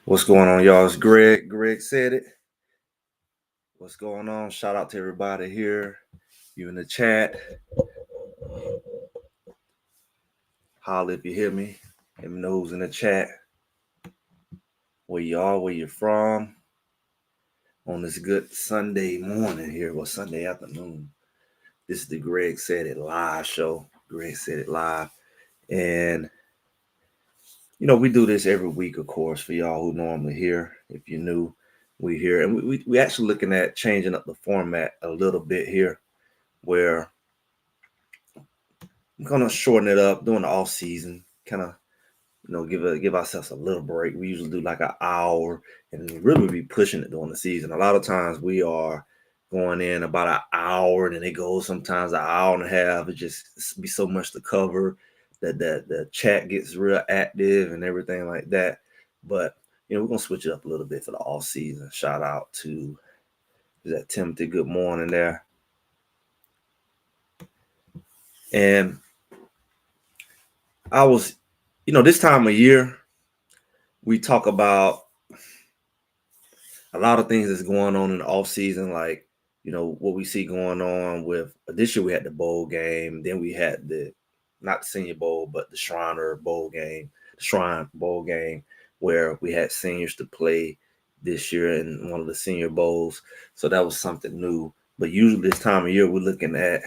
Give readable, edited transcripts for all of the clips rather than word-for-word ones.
What's going on, y'all? It's Greg. Greg said it. What's going on? Shout out to everybody here. You in the chat. Holla if you hear me. Let me know who's in the chat. Where you are, where you're from. On this good Sunday morning here. Well, Sunday afternoon. This is the Greg Said It Live show. Greg Said It Live. And, we do this every week, of course, for y'all who normally hear. If you're new, we here. And we actually looking at changing up the format a little bit here, where I'm gonna shorten it up during the off season, kind of, give ourselves a little break. We usually do like an hour, and really be pushing it during the season. A lot of times we are going in about an hour, and then it goes sometimes an hour and a half. It just be so much to cover that the chat gets real active and everything like that. But we're gonna switch it up a little bit for the off season. Shout out to is that Timothy? Good morning there. And I was, this time of year, we talk about a lot of things that's going on in the off season, like, what we see going on with this year. We had the bowl game, then we had not the Senior Bowl, but the Shrine Bowl game, where we had seniors to play this year in one of the Senior Bowls. So that was something new. But usually this time of year, we're looking at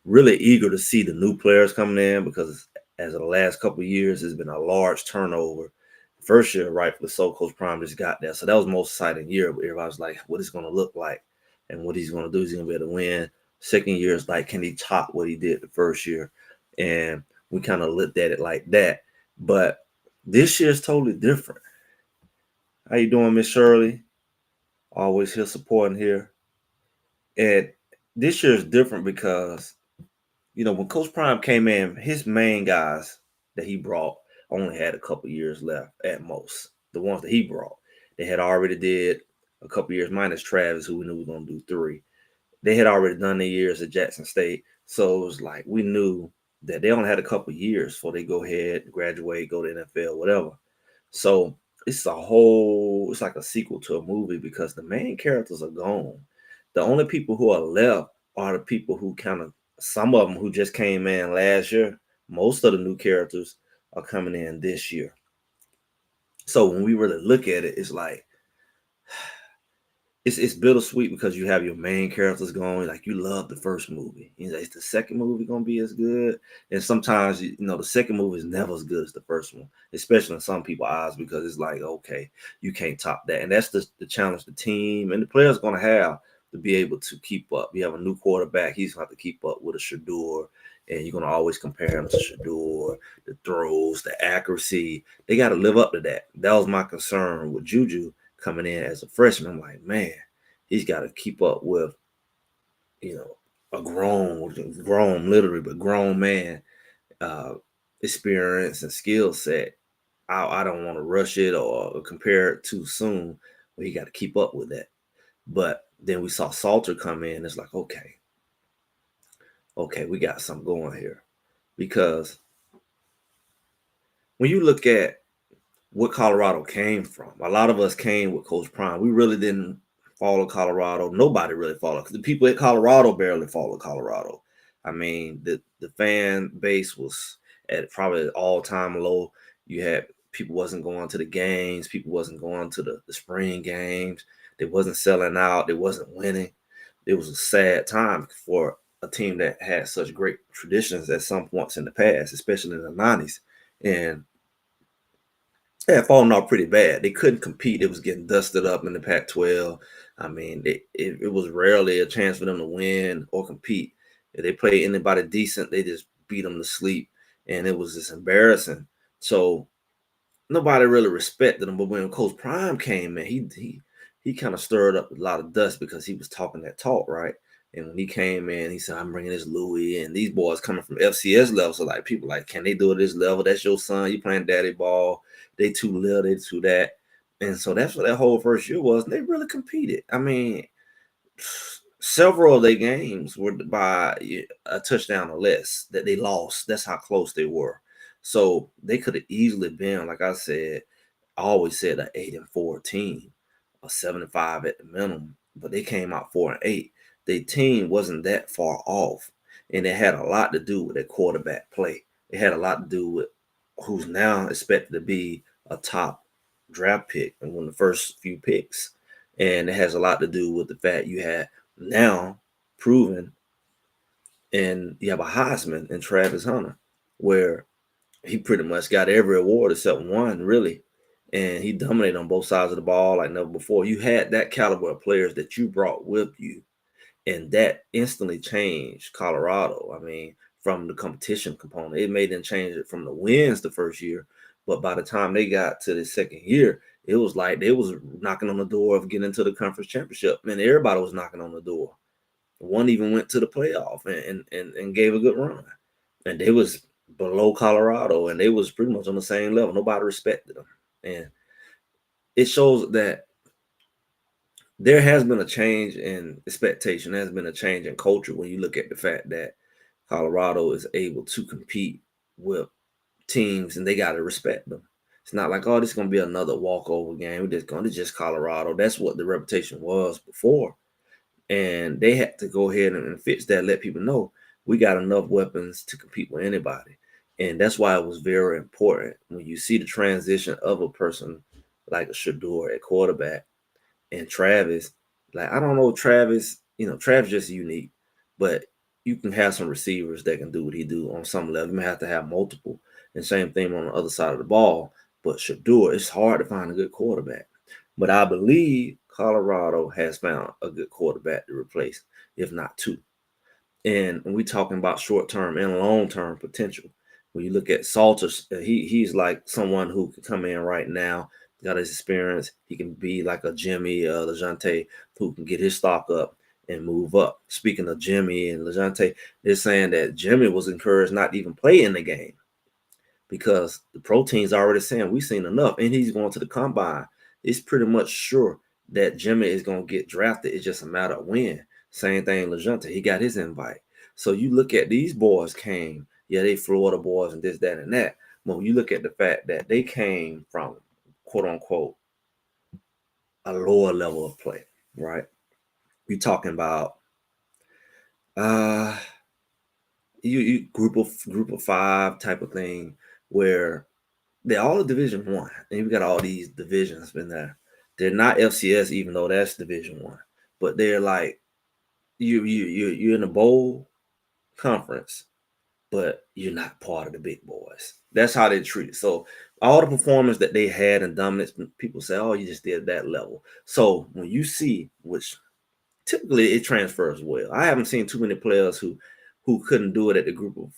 really eager to see the new players coming in, because as of the last couple of years, there's been a large turnover. First year, rightfully so, Coach Prime just got there. So that was the most exciting year. Everybody was like, what is going to look like and what he's going to do. Is he going to be able to win? Second year is like, can he top what he did the first year? And we kind of looked at it like that. But this year is totally different. How you doing, Miss Shirley? Always here supporting here. And this year is different because when Coach Prime came in, his main guys that he brought only had a couple years left at most. The ones that he brought, they had already did a couple years, minus Travis, who we knew was going to do 3. They had already done their years at Jackson State. So it was like we knew that they only had a couple years before they go ahead, graduate, go to NFL, whatever. So it's like a sequel to a movie because the main characters are gone. The only people who are left are the people who kind of, some of them who just came in last year. Most of the new characters are coming in this year. So when we really look at it, it's like it's bittersweet because you have your main characters going, like you love the first movie. You know, is the second movie gonna be as good? And sometimes you know the second movie is never as good as the first one, especially in some people's eyes, because it's like, okay, you can't top that. And that's the challenge the team and the players gonna have to be able to keep up. You have a new quarterback, he's gonna have to keep up with a Shador, and you're gonna always compare him to Shador, the throws, the accuracy. They gotta live up to that. That was my concern with Juju coming in as a freshman. I'm like, man, he's got to keep up with, you know, a grown, literally, but grown man uh, experience and skill set. I don't want to rush it or compare it too soon, but he got to keep up with that. But then we saw Salter come in. It's like, okay, we got something going here. Because when you look at what Colorado came from. A lot of us came with Coach Prime. We really didn't follow Colorado. Nobody really followed. The people at Colorado barely followed Colorado. I mean, the fan base was at probably an all-time low. You had people wasn't going to the games. People wasn't going to the spring games. They wasn't selling out. They wasn't winning. It was a sad time for a team that had such great traditions at some points in the past, especially in the 90s. And they had fallen off pretty bad. They couldn't compete. It was getting dusted up in the Pac-12. I mean, it was rarely a chance for them to win or compete. If they played anybody decent, they just beat them to sleep, and it was just embarrassing. So nobody really respected him. But when Coach Prime came in, he kind of stirred up a lot of dust because he was talking that talk, right? And when he came in, he said, "I'm bringing this Louis and these boys coming from FCS level." So like people like, can they do it at this level? That's your son. You playing daddy ball. They too little. They too that. And so that's what that whole first year was. And they really competed. I mean, several of their games were by a touchdown or less that they lost. That's how close they were. So they could have easily been, like I said, I always said an 8-4 team, a 7-5 at the minimum, but they came out 4-8. Their team wasn't that far off, and it had a lot to do with their quarterback play. It had a lot to do with who's now expected to be a top draft pick and one of the first few picks, and it has a lot to do with the fact you had now proven, and you have a Heisman in Travis Hunter, where he pretty much got every award except one, really. And he dominated on both sides of the ball like never before. You had that caliber of players that you brought with you, and that instantly changed Colorado. I mean, from the competition component, it made them change it from the wins the first year. But by the time they got to the second year, it was like they was knocking on the door of getting into the conference championship. And everybody was knocking on the door. One even went to the playoff and gave a good run. And they was below Colorado, and they was pretty much on the same level. Nobody respected them. And it shows that there has been a change in expectation. There has been a change in culture when you look at the fact that Colorado is able to compete with teams and they got to respect them. It's not like, oh, this is going to be another walkover game. We're just going to just Colorado. That's what the reputation was before. And they had to go ahead and fix that, let people know we got enough weapons to compete with anybody. And that's why it was very important when you see the transition of a person like a Shador at quarterback and Travis. Like, I don't know, Travis, Travis just unique, but you can have some receivers that can do what he do on some level. You may have to have multiple. And same thing on the other side of the ball. But Shador, it's hard to find a good quarterback. But I believe Colorado has found a good quarterback to replace, if not two. And when we're talking about short-term and long-term potential, when you look at Salters, he's like someone who can come in right now, got his experience. He can be like a Jimmy LeJounte who can get his stock up and move up. Speaking of Jimmy and LeJounte, they're saying that Jimmy was encouraged not to even play in the game because the pro team's already saying we've seen enough, and he's going to the combine. It's pretty much sure that Jimmy is going to get drafted. It's just a matter of when. Same thing, LeJounte. He got his invite. So you look at these boys came, yeah, they Florida boys and this, that, and that. But when you look at the fact that they came from quote unquote a lower level of play, right? You're talking about uh you group of five type of thing where they're all Division One, and you got all these divisions in there. They're not FCS, even though that's Division One, but they're like you're in a bowl conference, but you're not part of the big boys. That's how they treat it. So all the performance that they had in dominance, people say, "Oh, you just did that level." So when you see, which typically it transfers well. I haven't seen too many players who couldn't do it at the group of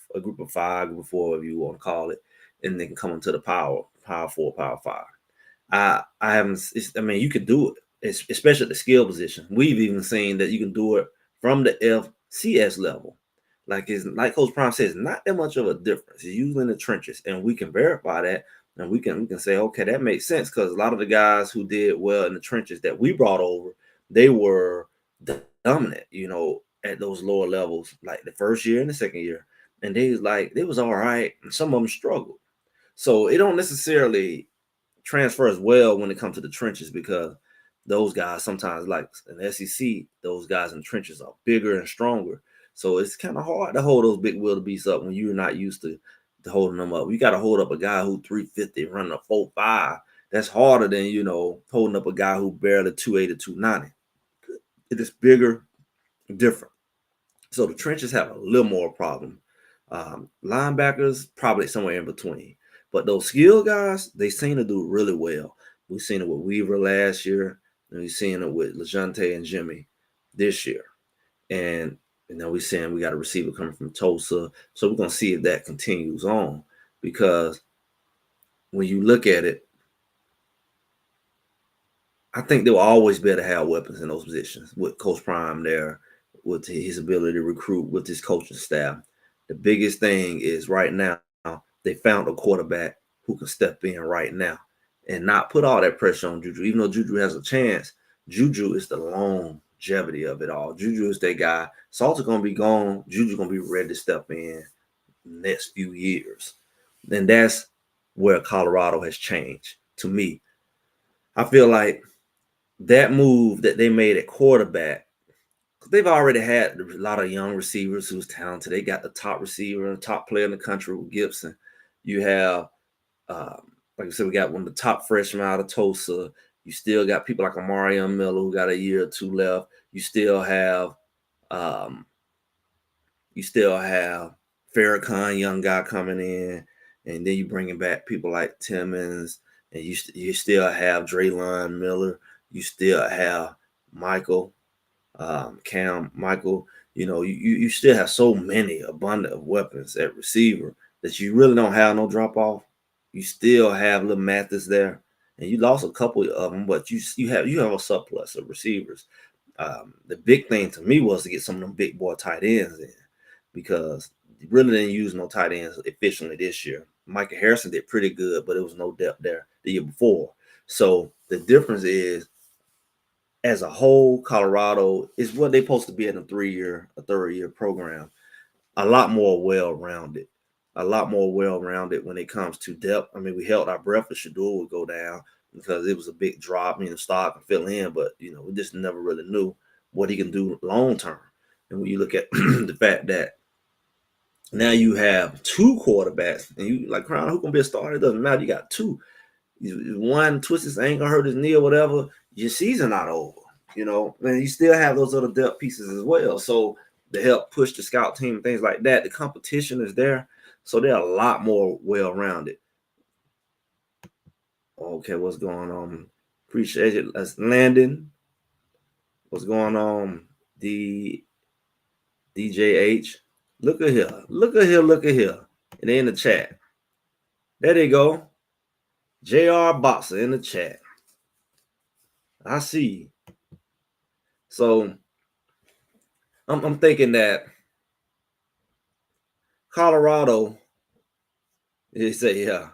five, group of four, whatever you want to call it, and they can come into the power four, power five. I haven't. I mean, you could do it, especially at the skill position. We've even seen that you can do it from the FCS level. Like Coach Prime says, not that much of a difference. It's usually in the trenches, and we can verify that, and we can say, okay, that makes sense because a lot of the guys who did well in the trenches that we brought over, they were dominant, at those lower levels, like the first year and the second year, and they was all right, and some of them struggled. So it don't necessarily transfer as well when it comes to the trenches because those guys sometimes, like in the SEC, those guys in the trenches are bigger and stronger. So it's kind of hard to hold those big wildebeests up when you're not used to holding them up. You got to hold up a guy who 350 running a 4.5. That's harder than holding up a guy who barely 280 290. It is bigger, different. So the trenches have a little more problem. Linebackers probably somewhere in between, but those skill guys they seem to do really well. We've seen it with Weaver last year, and we've seen it with Lejante and Jimmy this year, and now we're saying we got a receiver coming from Tulsa, so we're gonna see if that continues on because when you look at it, I think they will always be able to have weapons in those positions with Coach Prime there, with his ability to recruit, with his coaching staff. The biggest thing is right now they found a quarterback who can step in right now and not put all that pressure on Juju. Even though Juju has a chance, Juju is the longevity of it all. Juju is that guy. Salter gonna be gone. Juju gonna be ready to step in the next few years, and that's where Colorado has changed to me. I feel like that move that they made at quarterback, because they've already had a lot of young receivers who's talented. They got the top receiver, top player in the country with Gibson. You have, like I said, we got one of the top freshmen out of Tulsa. You still got people like Amarion Miller who got a year or two left. Um, you still have Farrakhan, young guy coming in, and then you bringing back people like Timmons, and you still have Draylon Miller. You still have Michael, Cam, Michael. You still have so many abundant of weapons at receiver that you really don't have no drop off. You still have little Mathis there, and you lost a couple of them, but you have a surplus of receivers. The big thing to me was to get some of them big boy tight ends in because you really didn't use no tight ends efficiently this year. Micah Harrison did pretty good, but it was no depth there the year before. So the difference is, as a whole, Colorado is what they're supposed to be in a third year program. A lot more well-rounded. A lot more well-rounded when it comes to depth. I mean, we held our breath that Shador would go down because it was a big drop, start and fill in, but we just never really knew what he can do long term. And when you look at the fact that now you have two quarterbacks, and you like Crown, who can be a starter? It doesn't matter. You got two. One twists his ankle, hurt his knee, or whatever. Your season not over. And you still have those other depth pieces as well. So to help push the scout team and things like that, the competition is there. So they're a lot more well-rounded. Okay, what's going on? Appreciate it. That's Landon. What's going on? DJH. Look at here. Look at here. Look at here. And in the chat. There they go. JR Boxer in the chat. I see you. So I'm thinking that Colorado, they say, yeah,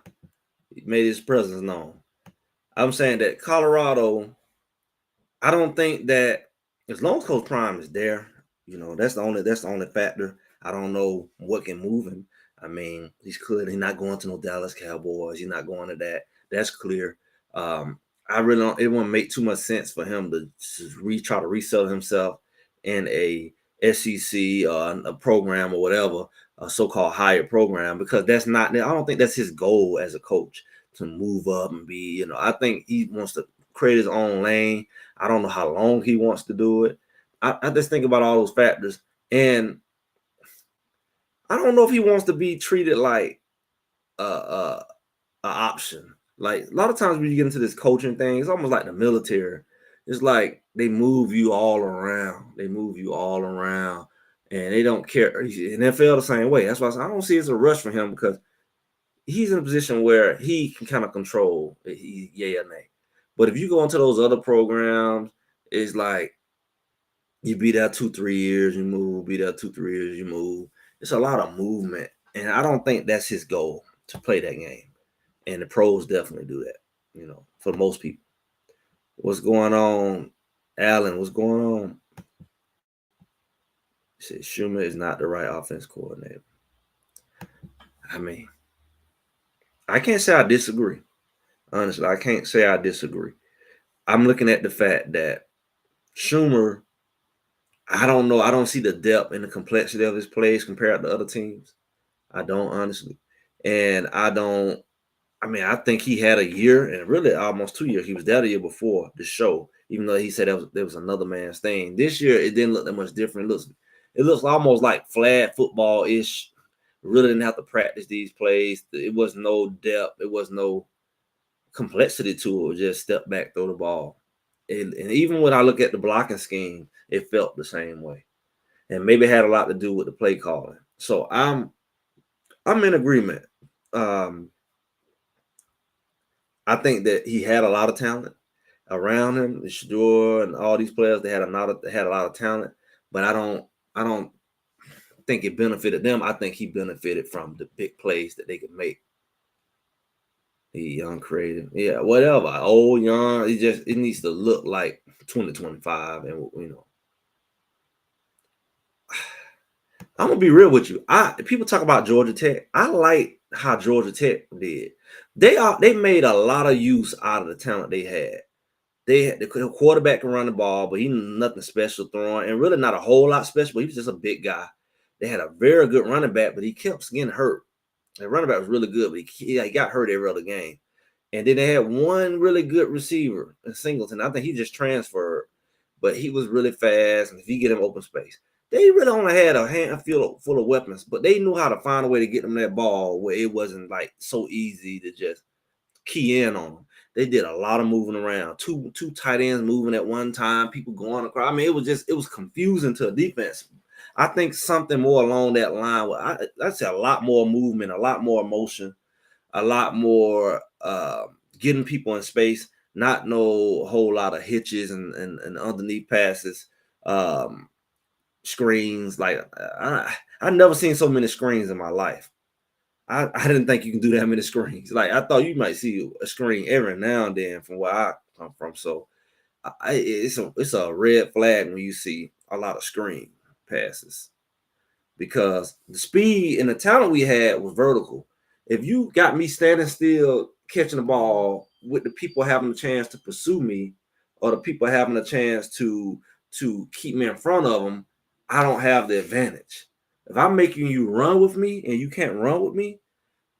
he made his presence known. I'm saying that Colorado, I don't think that as long as Coach Prime is there, that's the only factor. I don't know what can move him. I mean, he's clearly not going to no Dallas Cowboys. He's not going to that. That's clear. I really don't. It wouldn't make too much sense for him to try to resell himself in a SEC or a program or whatever, a so-called higher program, because that's not. I don't think that's his goal as a coach to move up and be. I think he wants to create his own lane. I don't know how long he wants to do it. I just think about all those factors, and I don't know if he wants to be treated like a option. Like a lot of times when you get into this coaching thing, it's almost like the military. It's like they move you all around. They move you all around, and they don't care. In NFL the same way. That's why I don't see it's a rush for him, because he's in a position where he can kind of control yay or nay. But if you go into those other programs, it's like you be there 2-3 years, you move. Be there 2-3 years, you move. It's a lot of movement, and I don't think that's his goal to play that game. And the pros definitely do that, for most people. What's going on, Allen? What's going on? He said Schumer is not the right offense coordinator. I mean, I can't say I disagree. Honestly, I can't say I disagree. I'm looking at the fact that Schumer, I don't know. I don't see the depth and the complexity of his plays compared to other teams. I don't, honestly. And I think he had a year, and really almost 2 years. He was there the year before the show, even though he said there was another man's thing. This year, it didn't look that much different. It looks almost like flag football-ish. Really didn't have to practice these plays. It was no depth. It was no complexity to it. Just step back, throw the ball. And even when I look at the blocking scheme, it felt the same way. And maybe it had a lot to do with the play calling. So I'm in agreement. I think that he had a lot of talent around him. The Shador and all these players, they had a lot of talent, but I don't think it benefited them. I think he benefited from the big plays that they could make. He young, creative, yeah, whatever. Old, young, it needs to look like 2025, and I'm gonna be real with you. People talk about Georgia Tech. I like how Georgia Tech did. They made a lot of use out of the talent they had. The quarterback can run the ball, but he nothing special throwing, and really not a whole lot special. But he was just a big guy. They had a very good running back, but he kept getting hurt. The running back was really good, but he got hurt every other game. And then they had one really good receiver in Singleton. I think he just transferred, but he was really fast, and if you get him open space, they really only had a handful full of weapons, but they knew how to find a way to get them that ball where it wasn't like so easy to just key in on them. They did a lot of moving around. Two tight ends moving at one time, people going across. I mean, it was confusing to a defense. I think something more along that line. I'd say a lot more movement, a lot more emotion, a lot more getting people in space, not no whole lot of hitches and underneath passes, screens. Like I never seen so many screens in my life. I didn't think you can do that many screens. Like I thought you might see a screen every now and then from where I come from. So it's a red flag when you see a lot of screen passes, because the speed and the talent we had was vertical. If you got me standing still catching the ball with the people having a chance to pursue me, or the people having a chance to keep me in front of them, I don't have the advantage. If I'm making you run with me and you can't run with me,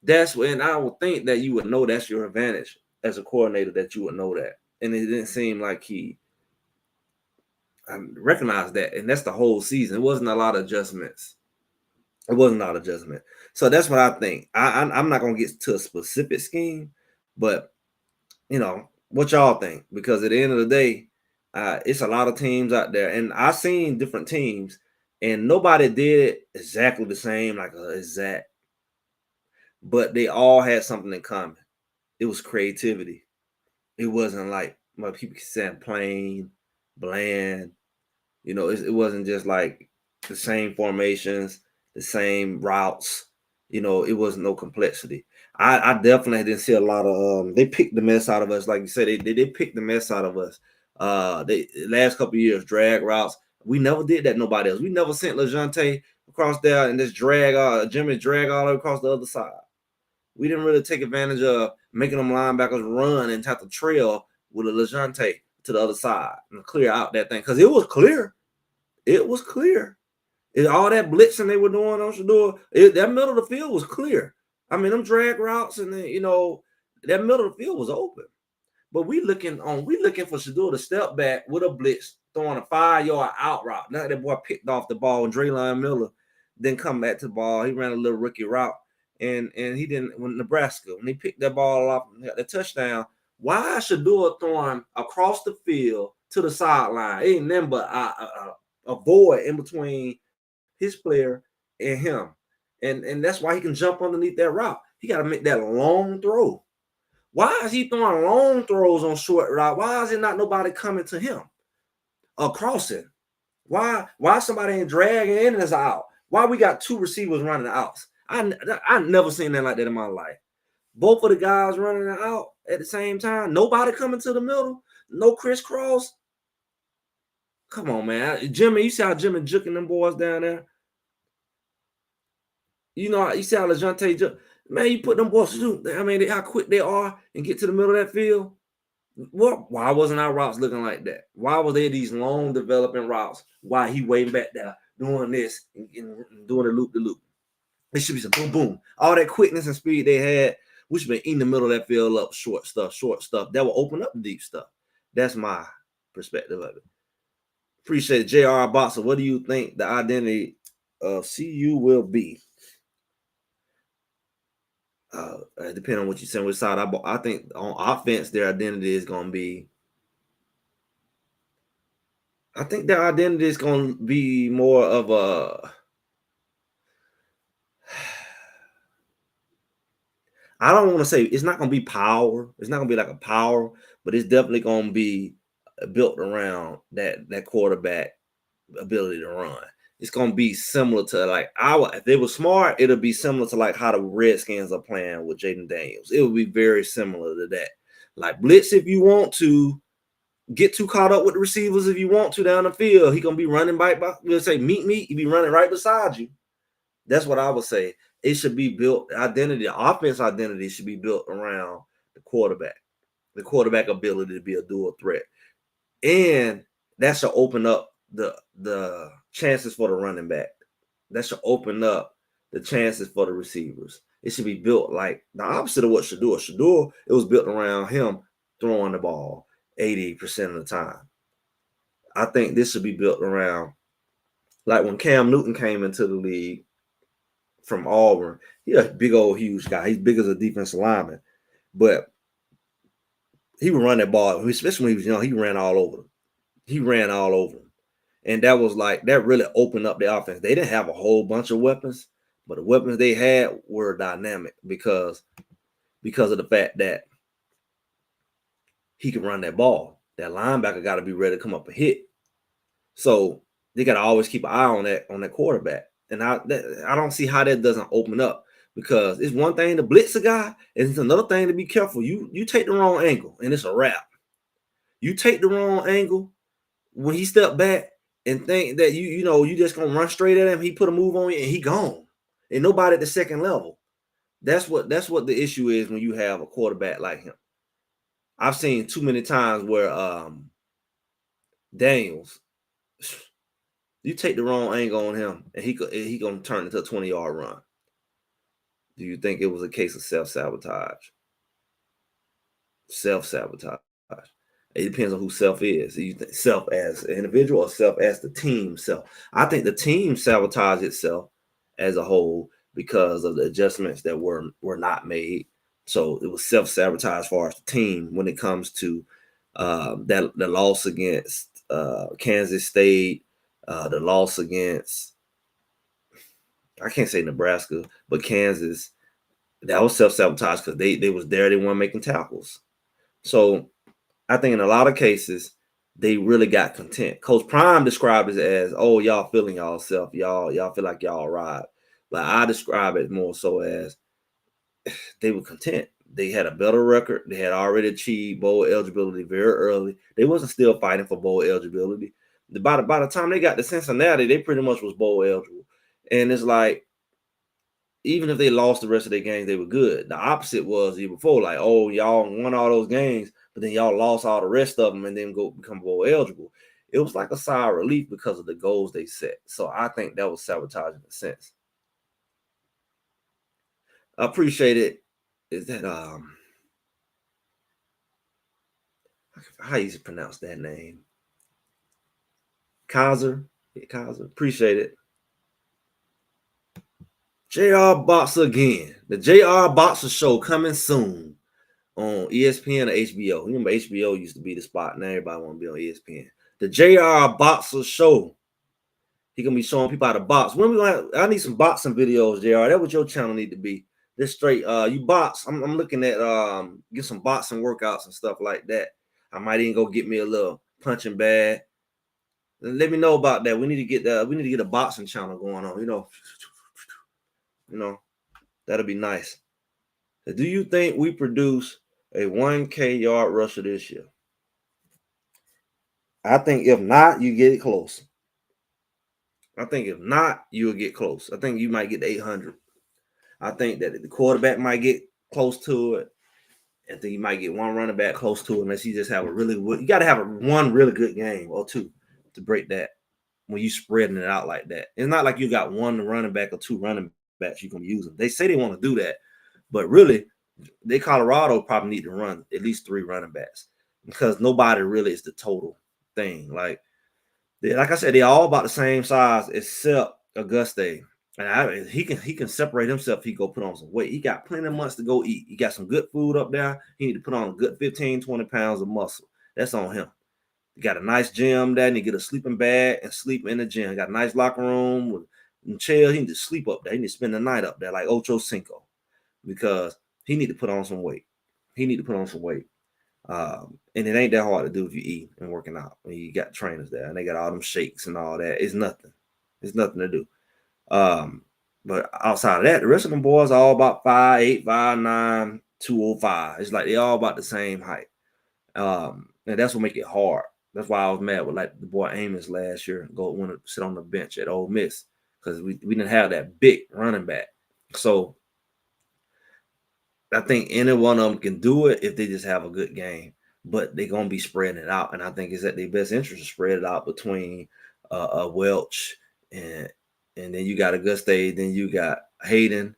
that's when I would think that you would know that's your advantage as a coordinator, that you would know that. And it didn't seem like he recognized that. And that's the whole season. It wasn't a lot of adjustments. It wasn't a lot of adjustment. So that's what I think. I'm not going to get to a specific scheme, but, what y'all think? Because at the end of the day, it's a lot of teams out there. And I've seen different teams, and nobody did exactly the same, like exact. But they all had something in common. It was creativity. It wasn't like what people saying plain, bland. It wasn't just like the same formations, the same routes. It wasn't no complexity. I definitely didn't see a lot of they picked the mess out of us. Like you said, they picked the mess out of us. They last couple of years, drag routes. We never did that, nobody else. We never sent LeJounte across there and just Jimmy drag all across the other side. We didn't really take advantage of making them linebackers run and have to trail with a LeJounte to the other side and clear out that thing, because it was clear. It was clear. All that blitzing they were doing on Shador, that middle of the field was clear. I mean, them drag routes and then, that middle of the field was open. But we looking for Shador to step back with a blitz, throwing a 5-yard out route. Now that boy picked off the ball, and Draylon Miller didn't come back to the ball. He ran a little rookie route, and he didn't. When Nebraska, when he picked that ball off and got the touchdown, why is Shador throwing across the field to the sideline? It ain't nothing but a void in between his player and him, and that's why he can jump underneath that route. He got to make that long throw. Why is he throwing long throws on short route? Why is it not nobody coming to him or crossing? Why somebody ain't dragging in his out? Why we got 2 receivers running outs? I never seen that like that in my life. Both of the guys running out at the same time. Nobody coming to the middle. No crisscross. Come on, man. Jimmy, you see how Jimmy juking them boys down there? You see how LeJounte juke. Man, you put them boys to do. I mean, how quick they are and get to the middle of that field. Why wasn't our routes looking like that? Why were they these long developing routes? Why he waiting back there doing this and doing the loop-de-loop? It should be some boom, boom. All that quickness and speed they had, we should be in the middle of that field up, short stuff. That will open up the deep stuff. That's my perspective of it. Appreciate it. J.R. Boxer, what do you think the identity of CU will be? Depending on what you say, which side. I think on offense, their identity is going to be. I think their identity is going to be more of a. I don't want to say it's not going to be power. It's not going to be like a power, but it's definitely going to be built around that quarterback ability to run. It's going to be similar to like if they were smart, it'll be similar to like how the Redskins are playing with Jaden Daniels. It would be very similar to that. Like blitz if you want to, get too caught up with the receivers if you want to down the field. He's going to be running by we'll say meet me, he'll be running right beside you. That's what I would say. It should be built, offense identity should be built around the quarterback ability to be a dual threat. And that should open up the chances for the running back. That should open up the chances for the receivers. It should be built like the opposite of what Shador. Shador, it was built around him throwing the ball 80% of the time. I think this should be built around like when Cam Newton came into the league from Auburn. He's a big old huge guy. He's big as a defensive lineman, but he would run that ball, especially when he was young. He ran all over them. And that was like, that really opened up the offense. They didn't have a whole bunch of weapons, but the weapons they had were dynamic because of the fact that he could run that ball. That linebacker got to be ready to come up and hit. So they got to always keep an eye on that quarterback. And I don't see how that doesn't open up, because it's one thing to blitz a guy, and it's another thing to be careful. You take the wrong angle, and it's a wrap. You take the wrong angle when he stepped back and think that you just gonna run straight at him. He put a move on you and he gone. And nobody at the second level. That's what the issue is when you have a quarterback like him. I've seen too many times where Daniels, you take the wrong angle on him and he gonna turn into a 20-yard run. Do you think it was a case of self-sabotage? Self-sabotage. It depends on who self is. You think self as an individual or self as the team self? I think the team sabotaged itself as a whole because of the adjustments that were not made. So it was self-sabotage as far as the team when it comes to the loss against Kansas State, the loss against, I can't say Nebraska, but Kansas. That was self-sabotage because they was there. They weren't making tackles. So I think in a lot of cases, they really got content. Coach Prime described it as, oh, y'all feeling y'allself. Y'all feel like y'all arrived. But I describe it more so as they were content. They had a better record. They had already achieved bowl eligibility very early. They wasn't still fighting for bowl eligibility. By the time they got to Cincinnati, they pretty much was bowl eligible. And it's like, even if they lost the rest of their games, they were good. The opposite was the year before, like, oh, y'all won all those games, but then y'all lost all the rest of them and then go become bowl eligible. It was like a sigh of relief because of the goals they set. So I think that was sabotage in a sense. I appreciate it. Is that how you pronounce that name? Kaiser. Yeah, Kaiser. Appreciate it. JR Boxer again. The JR Boxer show coming soon on ESPN or HBO. Remember, HBO used to be the spot. Now everybody want to be on ESPN. The JR Boxer show. He gonna be showing people how to box. When we gonna have, I need some boxing videos, JR. That what your channel need to be. This straight you box. I'm looking at get some boxing workouts and stuff like that. I might even go get me a little punching bag. Let me know about that. We need to get a boxing channel going on, you know, that'll be nice. Do you think we produce a 1K yard rusher this year? I think if not, you get it close. I think if not, you'll get close. I think you might get to 800. I think that the quarterback might get close to it. I think you might get one running back close to it unless you just have a really good. You got to have one really good game or two to break that when you spreading it out like that. It's not like you got one running back or two running backs you can use them. They say they want to do that, but really, Colorado probably need to run at least 3 running backs because nobody really is the total thing. Like I said, they're all about the same size except Auguste. And he can separate himself if he go put on some weight. He got plenty of months to go eat. He got some good food up there. He need to put on a good 15, 20 pounds of muscle. That's on him. He got a nice gym there, and he get a sleeping bag and sleep in the gym. He got a nice locker room with chair. He need to sleep up there. He need to spend the night up there like Ocho Cinco because he need to put on some weight. He need to put on some weight. And it ain't that hard to do if you eat and working out. When you got trainers there and they got all them shakes and all that. It's nothing. It's nothing to do. But outside of that, the rest of them boys are all about 5'8", 5'9", 205. It's like they all about the same height. And that's what make it hard. That's why I was mad with like the boy Amos last year want to sit on the bench at Ole Miss because we didn't have that big running back. So I think any one of them can do it if they just have a good game, but they're gonna be spreading it out. And I think it's at their best interest to spread it out between Welch and then you got Auguste, then you got Hayden,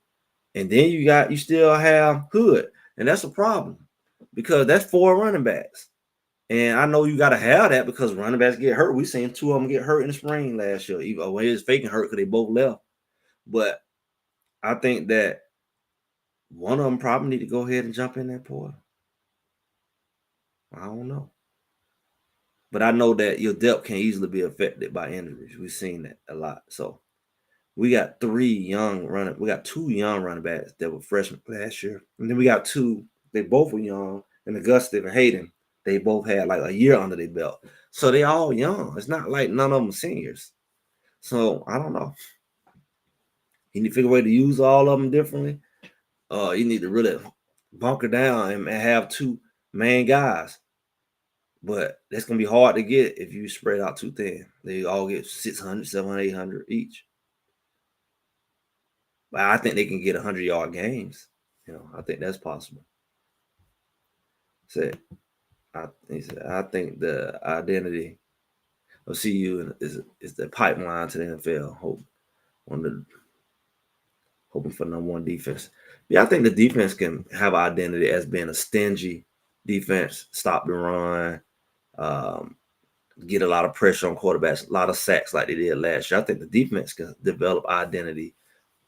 and then you still have Hood, and that's a problem because that's 4 running backs. And I know you got to have that because running backs get hurt. We seen 2 of them get hurt in the spring last year. Even when it was faking hurt because they both left. But I think that one of them probably need to go ahead and jump in that portal. I don't know. But I know that your depth can easily be affected by injuries. We've seen that a lot. So we got 2 young running backs that were freshmen last year. And then we got 2, they both were young, and Auguste and Hayden, they both had like a year under their belt. So they all young. It's not like none of them seniors. So I don't know. You need to figure a way to use all of them differently. You need to really bunker down and have 2 main guys. But that's going to be hard to get if you spread out too thin. They all get 600, 700, 800 each. But I think they can get 100-yard games. I think that's possible. I think the identity of CU is the pipeline to the NFL. Hoping for number 1 defense. Yeah, I think the defense can have identity as being a stingy defense, stop the run, get a lot of pressure on quarterbacks, a lot of sacks like they did last year. I think the defense can develop identity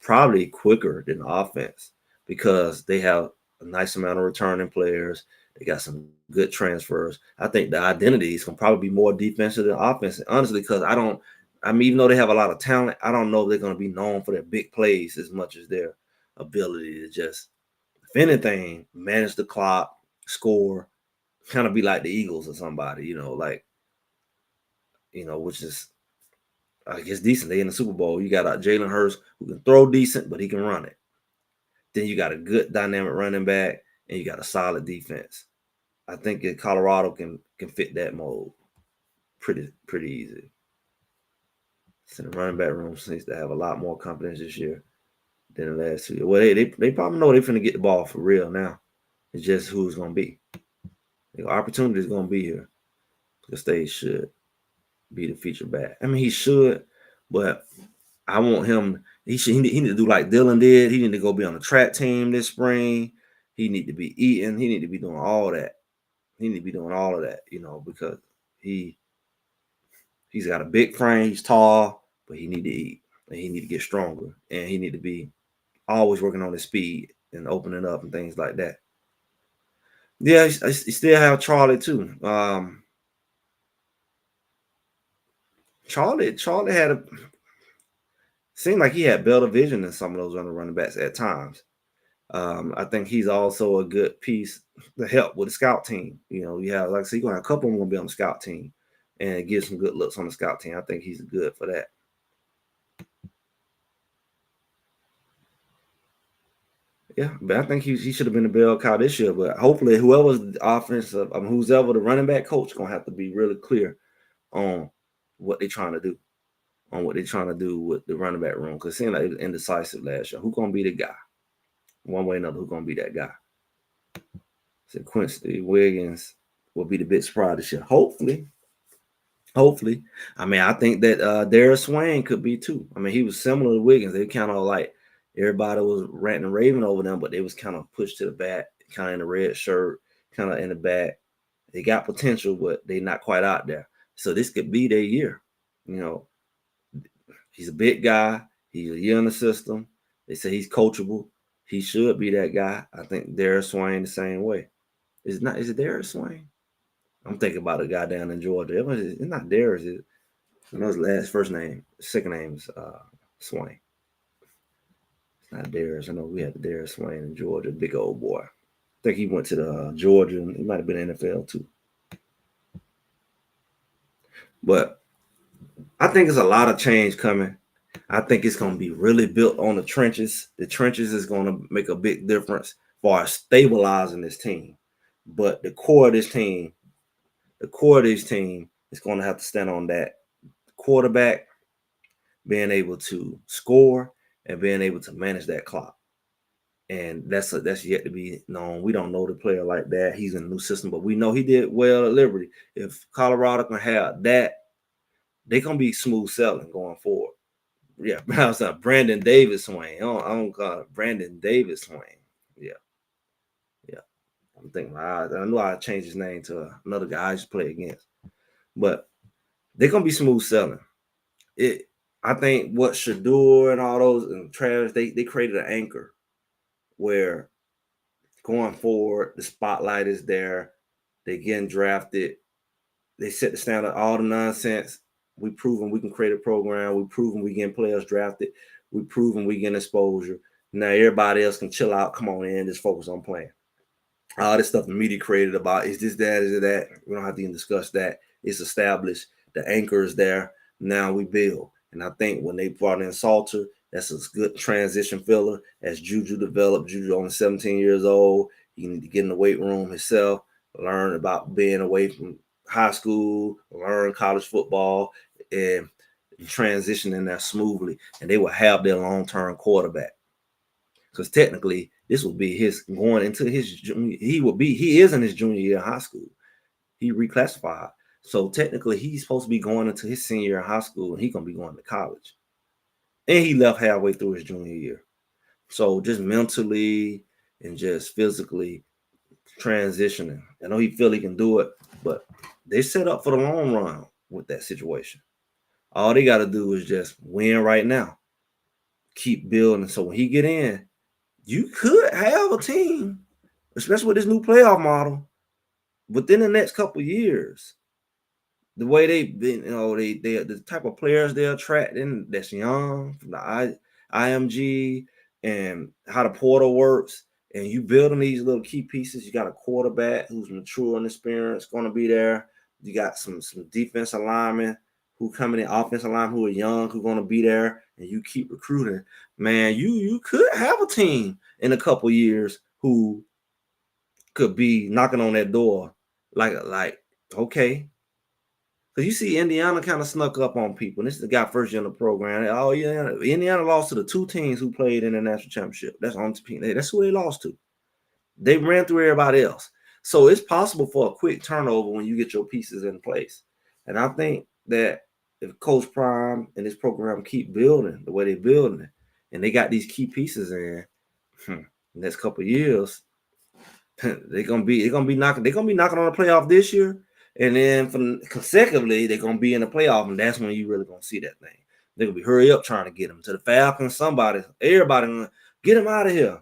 probably quicker than the offense because they have a nice amount of returning players. They got some good transfers. I think the identity is going to probably be more defensive than offensive, honestly, because even though they have a lot of talent, I don't know if they're going to be known for their big plays as much as their ability to just, if anything, manage the clock, score, kind of be like the Eagles or somebody, which is, I guess, decent. They in the Super Bowl. You got Jalen Hurts who can throw decent, but he can run it. Then you got a good dynamic running back, and you got a solid defense. I think Colorado can fit that mold pretty easy. So the running back room seems to have a lot more confidence this year. than the last 2 years. Well, they probably know they're finna get the ball for real now. It's just who it's gonna be. The opportunity is gonna be here. The stage should be the feature back. I mean, he should, but I want him. He need to do like Dylan did. He need to go be on the track team this spring. He need to be eating. He need to be doing all that. He need to be doing all of that, because he's got a big frame. He's tall, but he need to eat and he need to get stronger and he need to be always working on his speed and opening up and things like that. Yeah, I still have Charlie too. Charlie had seemed like he had better vision than some of those other running backs at times. I think he's also a good piece to help with the scout team. You have, like I said, you're going to have a couple of them going to be on the scout team and give some good looks on the scout team. I think he's good for that. Yeah, but I think he should have been a bell cow this year. But hopefully, whoever's the offensive, who's ever the running back coach, going to have to be really clear on what they're trying to do, with the running back room. Because it seemed like it was indecisive last year. Who's going to be the guy? One way or another, who's going to be that guy? So Quincy Wiggins will be the big surprise this year. Hopefully. I mean, I think that Darius Swain could be too. I mean, he was similar to Wiggins. They kind of like everybody was ranting and raving over them, but they was kind of pushed to the back, kind of in the red shirt, kind of in the back. They got potential, but they not quite out there. So this could be their year. He's a big guy. He's a year in the system. They say he's coachable. He should be that guy. I think Darius Swain the same way. Is it Darius Swain? I'm thinking about a guy down in Georgia. It's not Darius. I know his first name. Second name is Swain. It's not Darius. I know we had the Darius Swain in Georgia, big old boy. I think he went to the Georgia. And he might have been NFL too. But I think there's a lot of change coming. I think it's going to be really built on the trenches. The trenches is going to make a big difference for stabilizing this team. But the core of this team is going to have to stand on that quarterback being able to score and being able to manage that clock. And that's yet to be known. We don't know the player like that. He's in a new system, but we know he did well at Liberty. If Colorado can have that, they're going to be smooth sailing going forward. Yeah, I was Brandon Davis Swain. I don't call it Brandon Davis Swain. Yeah. I'm thinking, I knew I'd change his name to another guy I used to play against. But they're going to be smooth sailing. I think what Shador and all those and Travis, they created an anchor where going forward, the spotlight is there. They getting drafted. They set the standard, all the nonsense. We proven we can create a program. We proven we getting players drafted. We proven we getting exposure. Now everybody else can chill out, come on in, just focus on playing. All this stuff the media created about is this, that, is it that? We don't have to even discuss that. It's established. The anchor is there. Now we build. And I think when they brought in Salter, that's a good transition filler. As Juju developed, Juju only 17 years old. He need to get in the weight room himself, learn about being away from high school, learn college football, and transition in there smoothly. And they will have their long-term quarterback. Because technically, this will be his going into his junior. He is in his junior year of high school. He reclassified. So technically, he's supposed to be going into his senior year of high school, and he's gonna be going to college. And he left halfway through his junior year. So just mentally and just physically transitioning. I know he feel he can do it, but they set up for the long run with that situation. All they got to do is just win right now. Keep building. So when he get in, you could have a team, especially with this new playoff model, within the next couple of years. The way they've been, they the type of players they're attracting that's young from the IMG and how the portal works, and you building these little key pieces. You got a quarterback who's mature and experienced going to be there. You got some defensive linemen who coming in, offensive linemen who are young, who are going to be there, and you keep recruiting. Man, you could have a team in a couple years who could be knocking on that door like okay. Because you see Indiana kind of snuck up on people. And this is the guy first year in the program. Oh, yeah. Indiana lost to the 2 teams who played in the national championship. That's on team. That's who they lost to. They ran through everybody else. So it's possible for a quick turnover when you get your pieces in place. And I think that if Coach Prime and this program keep building the way they're building it, and they got these key pieces in the next couple of years, they're gonna be knocking on the playoff this year, and then from consecutively they're gonna be in the playoff, and that's when you really gonna see that thing. They're gonna be hurry up trying to get them to the Falcons. Everybody gonna get them out of here.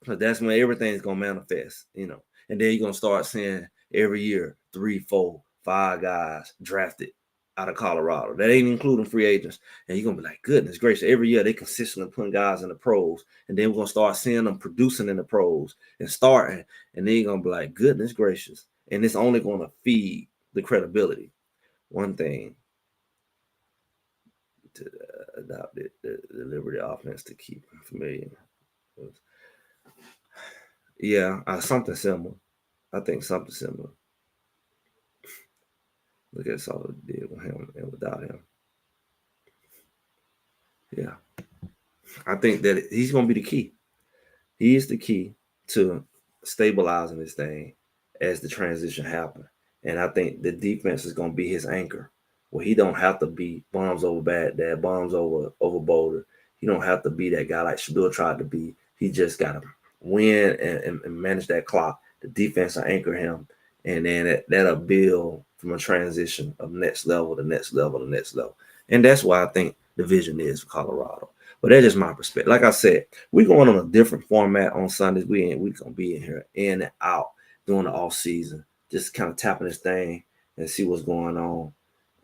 Because that's when everything's gonna manifest, and then you're gonna start seeing every year 3, 4, 5 guys drafted out of Colorado. That ain't including free agents. And you're gonna be like, goodness gracious, every year they consistently putting guys in the pros, and then we're gonna start seeing them producing in the pros and starting, and then you're gonna be like, goodness gracious, and it's only gonna feed the credibility. One thing to adopt the Liberty offense to keep familiar. Yeah, something similar. I think something similar. Look at all they did with him and without him. Yeah. I think that he's going to be the key. He is the key to stabilizing this thing as the transition happens. And I think the defense is going to be his anchor, where he don't have to be bombs over Baghdad, bombs over Boulder. He don't have to be that guy like Shador tried to be. He just got to win and manage that clock. The defense will anchor him, and then that'll build from a transition of next level to next level to next level. And that's why I think the vision is for Colorado. But that's just my perspective. Like I said, we're going on a different format on Sundays. We're gonna be in here in and out during the off season, just kind of tapping this thing and see what's going on.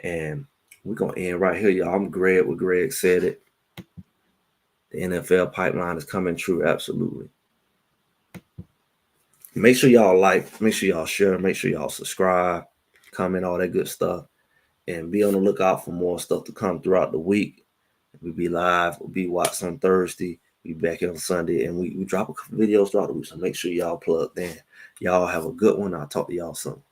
And we're gonna end right here, y'all. I'm Greg. What Greg said it. The NFL pipeline is coming true, absolutely. Make sure y'all like, make sure y'all share, make sure y'all subscribe, comment, all that good stuff, and be on the lookout for more stuff to come throughout the week. We'll be live, we'll be watched on Thursday, we'll be back on Sunday, and we drop a couple videos throughout the week, so make sure y'all plugged in. Y'all have a good one. I'll talk to y'all soon.